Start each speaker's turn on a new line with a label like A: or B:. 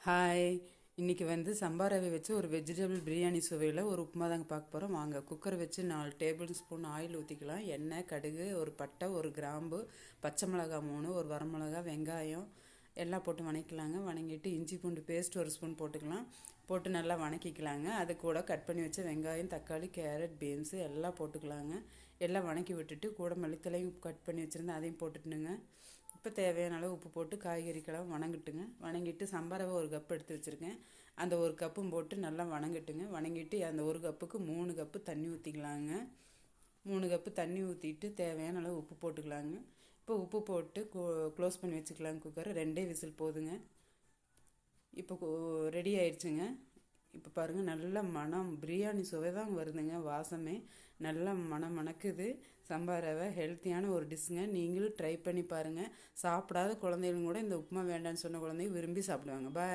A: Hi. இன்றைக்கி சம்பா ரவை வச்சு ஒரு வெஜிடபிள் பிரியாணி சுவையில் ஒரு உப்புமா தாங்க பார்க்க போகிறோம். வாங்க. குக்கர் வச்சு 4 டேபிள் ஸ்பூன் ஆயில் ஊற்றிக்கலாம். எண்ணெய், கடுகு, ஒரு பட்டை, ஒரு கிராம்பு, பச்சை மிளகா 3, ஒரு வரமிளகா, வெங்காயம் எல்லாம் போட்டு வணக்கலாங்க. வணங்கிட்டு இஞ்சி பூண்டு பேஸ்ட் ஒரு ஸ்பூன் போட்டுக்கலாம். போட்டு நல்லா வணக்கிக்கலாங்க. அது கூட கட் பண்ணி வச்ச வெங்காயம், தக்காளி, கேரட், பீன்ஸு எல்லாம் போட்டுக்கலாங்க. எல்லாம் வணக்கி விட்டுட்டு கூட மல்லித்தலையும் கட் பண்ணி வச்சுருந்தேன், அதையும் போட்டுட்டுங்க. இப்போ தேவையான அளவு உப்பு போட்டு காய்கறிக்கெல்லாம் வணங்கிட்டுங்க. வணங்கிட்டு சம்பா ரவை ஒரு கப் எடுத்து வச்சுருக்கேன். அந்த ஒரு கப்பும் போட்டு நல்லா வணங்கட்டுங்க. வணங்கிட்டு அந்த ஒரு கப்புக்கு 3 கப்பு தண்ணி ஊற்றிக்கலாங்க. 3 கப்பு தண்ணி ஊற்றிட்டு தேவையான அளவு உப்பு போட்டுக்கலாங்க. இப்போ உப்பு போட்டு க்ளோஸ் பண்ணி வச்சுக்கலாங்க. குக்கரை 2 விசில் போதுங்க. இப்போ ரெடி ஆயிடுச்சுங்க. இப்போ பாருங்கள், நல்ல மணம், பிரியாணி சுவை தான் வருதுங்க. வாசமே நல்லா மணக்குது. சம்பா ரவை ஹெல்த்தியான ஒரு டிஷ்ஷுங்க. நீங்களும் ட்ரை பண்ணி பாருங்கள். சாப்பிடாத குழந்தைகளும் கூட இந்த உப்புமா வேண்டான்னு சொன்ன குழந்தைங்க விரும்பி சாப்பிடுவாங்க. பாய்.